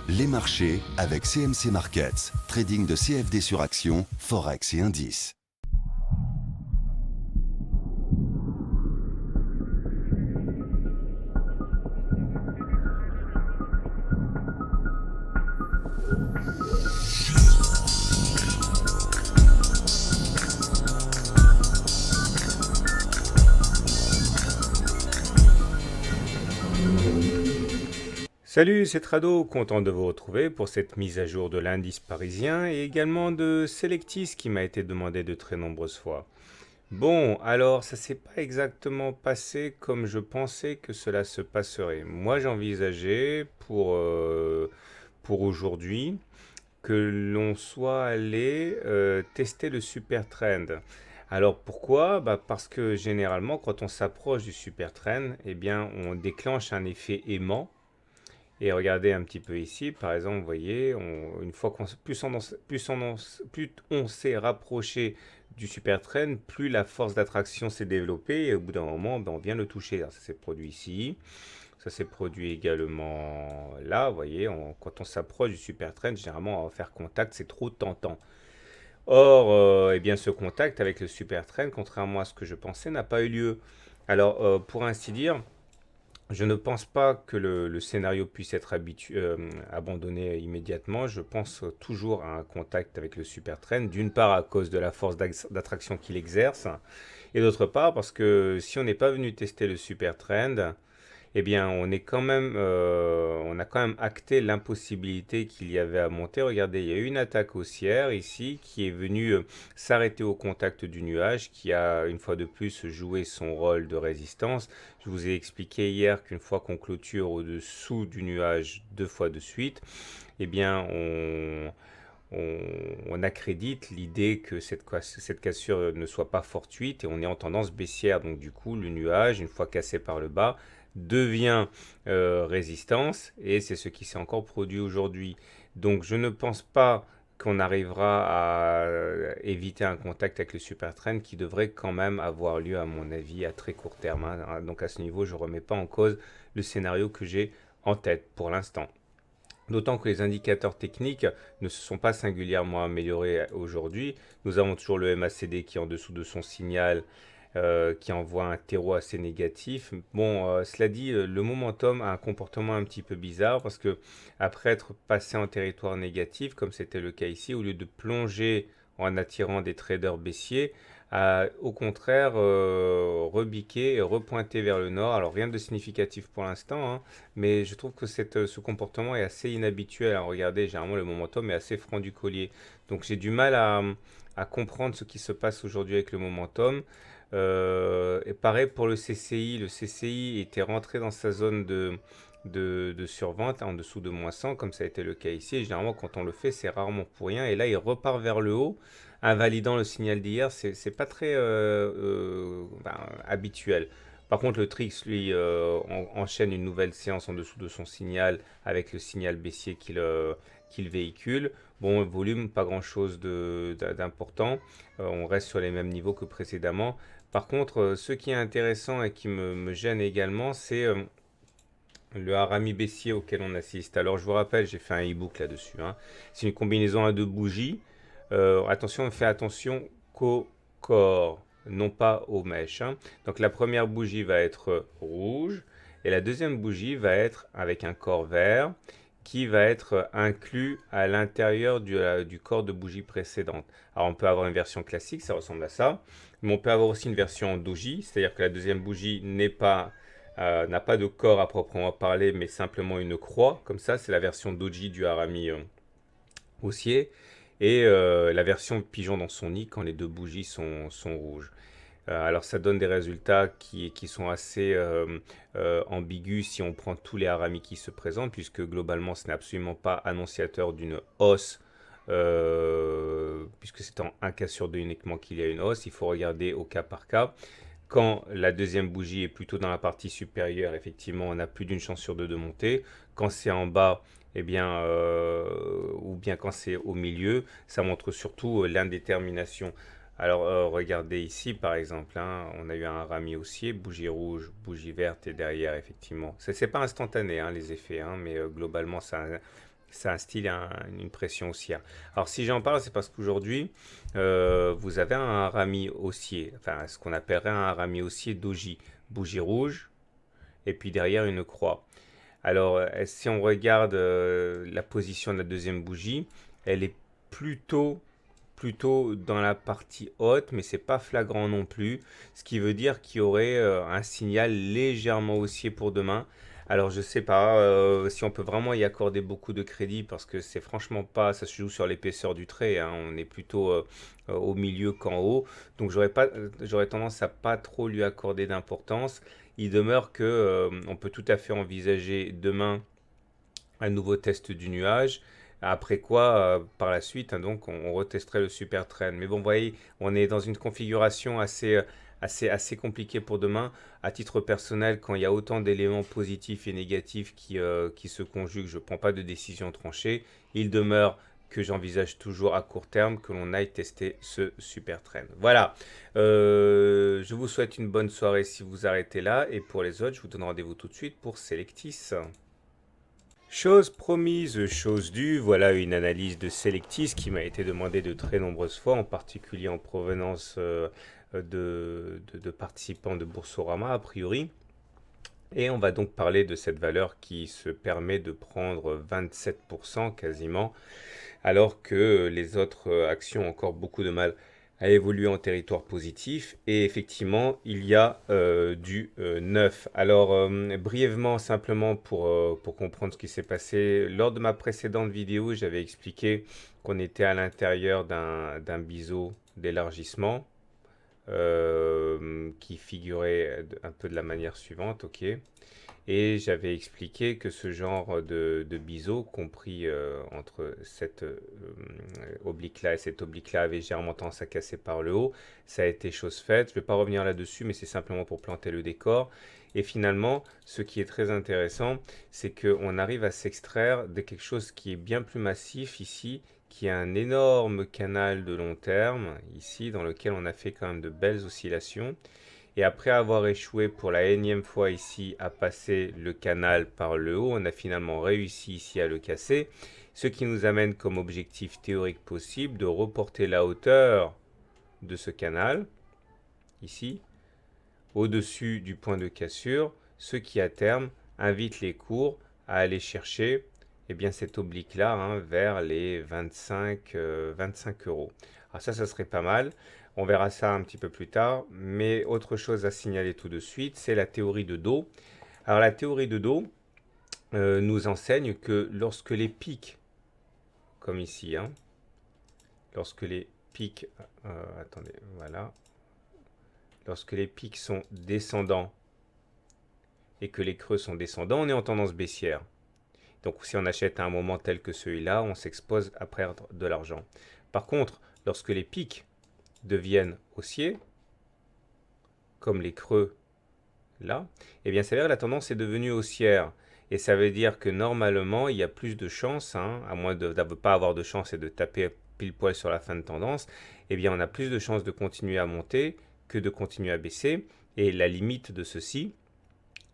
Les marchés avec CMC Markets, trading de CFD sur action, Forex et indices. Salut, c'est Trado, content de vous retrouver pour cette mise à jour de l'indice parisien et également de Selectis qui m'a été demandé de très nombreuses fois. Bon, alors ça s'est pas exactement passé comme je pensais que cela se passerait. Moi j'envisageais pour aujourd'hui que l'on soit allé tester le super trend. Alors pourquoi? Parce que généralement quand on s'approche du super trend, eh bien on déclenche un effet aimant. Et regardez un petit peu ici, par exemple, vous voyez, une fois plus on s'est rapproché du super trend, plus la force d'attraction s'est développée et au bout d'un moment, on vient le toucher. Alors, ça s'est produit ici, ça s'est produit également là, vous voyez, quand on s'approche du super trend, généralement, on va faire contact, c'est trop tentant. Or, eh bien, ce contact avec le super trend, contrairement à ce que je pensais, n'a pas eu lieu. Alors, pour ainsi dire, je ne pense pas que le scénario puisse être abandonné immédiatement. Je pense toujours à un contact avec le super trend, d'une part à cause de la force d'attraction qu'il exerce, et d'autre part parce que si on n'est pas venu tester le super trend, eh bien, on a quand même acté l'impossibilité qu'il y avait à monter. Regardez, il y a eu une attaque haussière ici qui est venue s'arrêter au contact du nuage, qui a une fois de plus joué son rôle de résistance. Je vous ai expliqué hier qu'une fois qu'on clôture au-dessous du nuage deux fois de suite, eh bien, on accrédite l'idée que cette cassure ne soit pas fortuite et on est en tendance baissière. Donc du coup, le nuage, une fois cassé par le bas, devient résistance et c'est ce qui s'est encore produit aujourd'hui. Donc je ne pense pas qu'on arrivera à éviter un contact avec le super trend qui devrait quand même avoir lieu à mon avis à très court terme, hein. Donc à ce niveau, je ne remets pas en cause le scénario que j'ai en tête pour l'instant. D'autant que les indicateurs techniques ne se sont pas singulièrement améliorés aujourd'hui. Nous avons toujours le MACD qui est en dessous de son signal, qui envoie un terreau assez négatif. Bon, cela dit, le momentum a un comportement un petit peu bizarre parce que après être passé en territoire négatif, comme c'était le cas ici, au lieu de plonger en attirant des traders baissiers, a au contraire rebiqué et repointé vers le nord. Alors rien de significatif pour l'instant, hein, mais je trouve que ce comportement est assez inhabituel. Alors regardez, généralement le momentum est assez franc du collier. Donc j'ai du mal à comprendre ce qui se passe aujourd'hui avec le momentum. Et pareil pour le CCI. Le CCI était rentré dans sa zone de survente en dessous de -100, comme ça a été le cas ici. Et généralement, quand on le fait, c'est rarement pour rien. Et là, il repart vers le haut, invalidant le signal d'hier. C'est pas très habituel. Par contre, le Trix, lui, enchaîne une nouvelle séance en dessous de son signal avec le signal baissier qu'il véhicule. Bon, volume, pas grand-chose d'important. On reste sur les mêmes niveaux que précédemment. Par contre, ce qui est intéressant et qui me gêne également, c'est le harami baissier auquel on assiste. Alors, je vous rappelle, j'ai fait un e-book là-dessus, hein. C'est une combinaison à deux bougies. Attention, on fait attention qu'au corps, non pas aux mèches, hein. Donc, la première bougie va être rouge et la deuxième bougie va être avec un corps vert qui va être inclus à l'intérieur du corps de bougie précédente. Alors, on peut avoir une version classique, ça ressemble à ça, mais on peut avoir aussi une version en doji, c'est-à-dire que la deuxième bougie n'a pas de corps à proprement parler, mais simplement une croix, comme ça, c'est la version doji du harami haussier, et la version pigeon dans son nid quand les deux bougies sont rouges. Alors ça donne des résultats qui sont assez ambigus si on prend tous les haramis qui se présentent, puisque globalement ce n'est absolument pas annonciateur d'une hausse, puisque c'est en un cas sur deux uniquement qu'il y a une hausse. Il faut regarder au cas par cas. Quand la deuxième bougie est plutôt dans la partie supérieure, effectivement, on a plus d'une chance sur deux de monter. Quand c'est en bas, eh bien, ou bien quand c'est au milieu, ça montre surtout l'indétermination. Alors, regardez ici, par exemple, hein, on a eu un rami haussier, bougie rouge, bougie verte, et derrière, effectivement. C'est pas instantané, hein, les effets, hein, mais globalement, Ça instille une pression haussière. Alors si j'en parle, c'est parce qu'aujourd'hui, vous avez un harami haussier, enfin ce qu'on appellerait un harami haussier doji, bougie rouge, et puis derrière une croix. Alors si on regarde la position de la deuxième bougie, elle est plutôt dans la partie haute, mais c'est pas flagrant non plus, ce qui veut dire qu'il y aurait un signal légèrement haussier pour demain. Alors je sais pas si on peut vraiment y accorder beaucoup de crédit parce que c'est franchement pas, ça se joue sur l'épaisseur du trait, hein, on est plutôt au milieu qu'en haut, donc j'aurais tendance à pas trop lui accorder d'importance. Il demeure que on peut tout à fait envisager demain un nouveau test du nuage. Après quoi, par la suite, hein, donc, on retesterait le super trend. Mais bon, vous voyez, on est dans une configuration assez compliquée pour demain. À titre personnel, quand il y a autant d'éléments positifs et négatifs qui se conjuguent, je ne prends pas de décision tranchée. Il demeure que j'envisage toujours à court terme que l'on aille tester ce super trend. Voilà, je vous souhaite une bonne soirée si vous arrêtez là. Et pour les autres, je vous donne rendez-vous tout de suite pour Selectis. Chose promise, chose due, voilà une analyse de Selectis qui m'a été demandée de très nombreuses fois, en particulier en provenance de participants de Boursorama a priori. Et on va donc parler de cette valeur qui se permet de prendre 27% quasiment, alors que les autres actions ont encore beaucoup de mal à évoluer en territoire positif. Et effectivement, il y a du neuf. Alors, brièvement, simplement pour comprendre ce qui s'est passé, lors de ma précédente vidéo, j'avais expliqué qu'on était à l'intérieur d'un biseau d'élargissement qui figurait un peu de la manière suivante, ok. Et j'avais expliqué que ce genre de biseau, compris entre cette oblique-là et cette oblique-là, avait généralement tendance à casser par le haut. Ça a été chose faite. Je ne vais pas revenir là-dessus, mais c'est simplement pour planter le décor. Et finalement, ce qui est très intéressant, c'est qu'on arrive à s'extraire de quelque chose qui est bien plus massif ici, qui a un énorme canal de long terme, ici, dans lequel on a fait quand même de belles oscillations. Et après avoir échoué pour la énième fois ici à passer le canal par le haut, on a finalement réussi ici à le casser, ce qui nous amène comme objectif théorique possible de reporter la hauteur de ce canal, ici, au-dessus du point de cassure, ce qui à terme invite les cours à aller chercher eh bien, cette oblique-là hein, vers les 25 euros. Alors ça serait pas mal. On verra ça un petit peu plus tard. Mais autre chose à signaler tout de suite, c'est la théorie de dos. Alors la théorie de dos nous enseigne que lorsque les pics, comme ici, hein, lorsque les pics, attendez, voilà, lorsque les pics sont descendants et que les creux sont descendants, on est en tendance baissière. Donc si on achète à un moment tel que celui-là, on s'expose à perdre de l'argent. Par contre, lorsque les pics deviennent haussiers, comme les creux là, eh bien ça veut dire que la tendance est devenue haussière. Et ça veut dire que normalement, il y a plus de chances, hein, à moins de ne pas avoir de chance et de taper pile poil sur la fin de tendance, eh bien on a plus de chances de continuer à monter que de continuer à baisser. Et la limite de ceci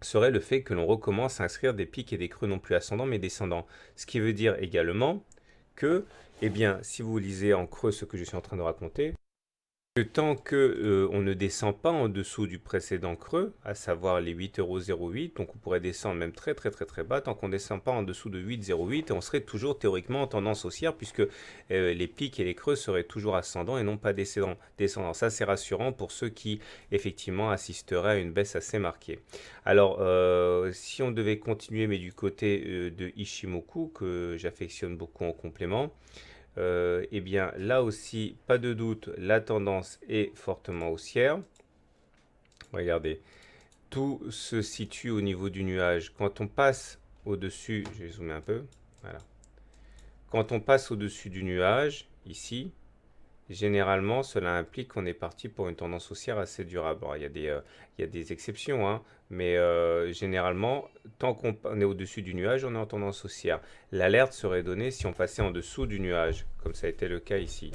serait le fait que l'on recommence à inscrire des pics et des creux non plus ascendants mais descendants. Ce qui veut dire également que, eh bien, si vous lisez en creux ce que je suis en train de raconter, que tant que on ne descend pas en dessous du précédent creux, à savoir les 8,08 €, donc on pourrait descendre même très bas, tant qu'on ne descend pas en dessous de 8,08, on serait toujours théoriquement en tendance haussière, puisque les pics et les creux seraient toujours ascendants et non pas descendants. Ça c'est rassurant pour ceux qui effectivement assisteraient à une baisse assez marquée. Alors si on devait continuer, mais du côté de Ishimoku, que j'affectionne beaucoup en complément, eh bien là aussi, pas de doute, la tendance est fortement haussière. Regardez, tout se situe au niveau du nuage. Quand on passe au-dessus, je vais zoomer un peu, voilà. Quand on passe au-dessus du nuage, ici, généralement, cela implique qu'on est parti pour une tendance haussière assez durable. Alors, il y a des exceptions, hein, mais généralement, tant qu'on est au-dessus du nuage, on est en tendance haussière. L'alerte serait donnée si on passait en dessous du nuage, comme ça a été le cas ici.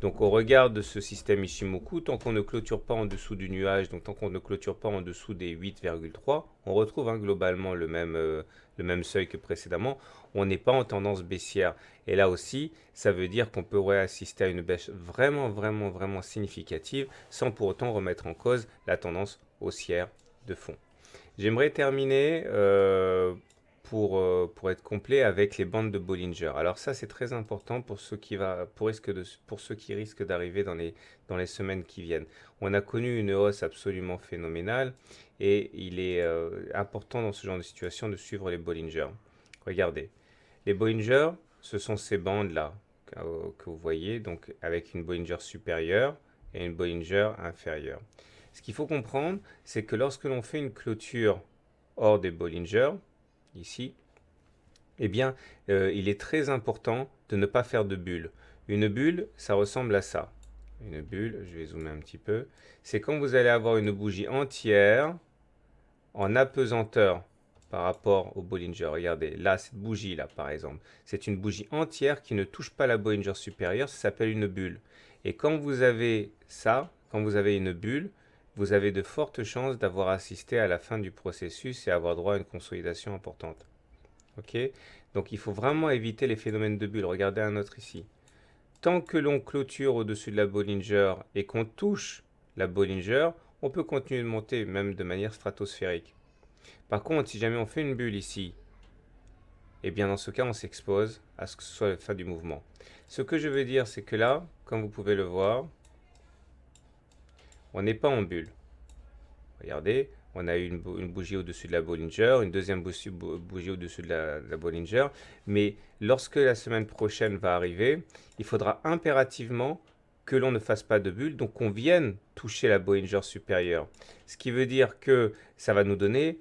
Donc, au regard de ce système Ishimoku, tant qu'on ne clôture pas en dessous du nuage, donc tant qu'on ne clôture pas en dessous des 8,3, on retrouve hein, globalement le même seuil que précédemment, on n'est pas en tendance baissière. Et là aussi, ça veut dire qu'on pourrait assister à une baisse vraiment significative sans pour autant remettre en cause la tendance haussière de fond. J'aimerais terminer pour être complet avec les bandes de Bollinger. Alors ça, c'est très important pour ceux qui risquent d'arriver dans les semaines qui viennent. On a connu une hausse absolument phénoménale et il est important dans ce genre de situation de suivre les Bollinger. Regardez, les Bollinger, ce sont ces bandes-là que vous voyez, donc avec une Bollinger supérieure et une Bollinger inférieure. Ce qu'il faut comprendre, c'est que lorsque l'on fait une clôture hors des Bollinger, ici, eh bien, il est très important de ne pas faire de bulle. Une bulle, ça ressemble à ça. Une bulle, je vais zoomer un petit peu, c'est quand vous allez avoir une bougie entière en apesanteur par rapport au Bollinger. Regardez, là, cette bougie-là, par exemple, c'est une bougie entière qui ne touche pas la Bollinger supérieure, ça s'appelle une bulle. Et quand vous avez ça, quand vous avez une bulle, vous avez de fortes chances d'avoir assisté à la fin du processus et avoir droit à une consolidation importante. Ok? Donc il faut vraiment éviter les phénomènes de bulle. Regardez un autre ici. Tant que l'on clôture au-dessus de la Bollinger et qu'on touche la Bollinger, on peut continuer de monter, même de manière stratosphérique. Par contre, si jamais on fait une bulle ici, eh bien dans ce cas, on s'expose à ce que ce soit la fin du mouvement. Ce que je veux dire, c'est que là, comme vous pouvez le voir, on n'est pas en bulle. Regardez, on a eu une bougie au-dessus de la Bollinger, une deuxième bougie au-dessus de la Bollinger. Mais lorsque la semaine prochaine va arriver, il faudra impérativement que l'on ne fasse pas de bulle, donc qu'on vienne toucher la Bollinger supérieure. Ce qui veut dire que ça va nous donner,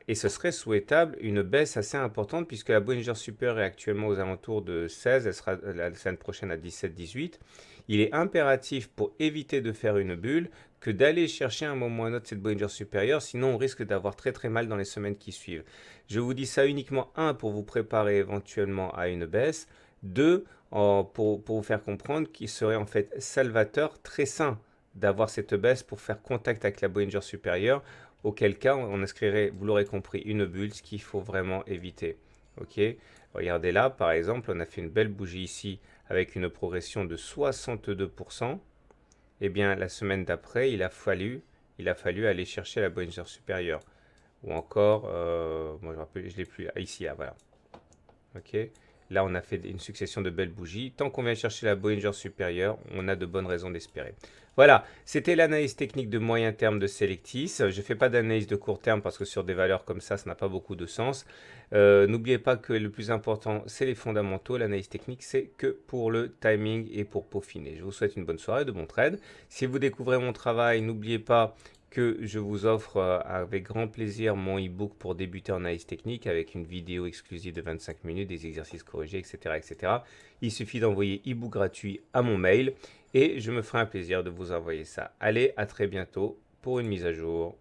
et ce serait souhaitable, une baisse assez importante, puisque la Bollinger supérieure est actuellement aux alentours de 16, elle sera la semaine prochaine à 17-18. Il est impératif pour éviter de faire une bulle que d'aller chercher un moment ou un autre cette Bollinger supérieure, sinon on risque d'avoir très mal dans les semaines qui suivent. Je vous dis ça uniquement, un, pour vous préparer éventuellement à une baisse, deux, pour vous faire comprendre qu'il serait en fait salvateur, très sain d'avoir cette baisse pour faire contact avec la Bollinger supérieure, auquel cas on inscrirait, vous l'aurez compris, une bulle, ce qu'il faut vraiment éviter. Ok, regardez là, par exemple, on a fait une belle bougie ici avec une progression de 62%. Eh bien, la semaine d'après, il a fallu aller chercher la Bollinger supérieure. Ou encore, moi je l'ai plus là, ici, là, voilà. Ok. Là, on a fait une succession de belles bougies. Tant qu'on vient chercher la Bollinger supérieure, on a de bonnes raisons d'espérer. Voilà, c'était l'analyse technique de moyen terme de Selectis. Je ne fais pas d'analyse de court terme parce que sur des valeurs comme ça n'a pas beaucoup de sens. N'oubliez pas que le plus important, c'est les fondamentaux. L'analyse technique, c'est que pour le timing et pour peaufiner. Je vous souhaite une bonne soirée, de bons trades. Si vous découvrez mon travail, n'oubliez pas que je vous offre avec grand plaisir mon e-book pour débuter en analyse technique avec une vidéo exclusive de 25 minutes, des exercices corrigés, etc. Il suffit d'envoyer e-book gratuit à mon mail et je me ferai un plaisir de vous envoyer ça. Allez, à très bientôt pour une mise à jour.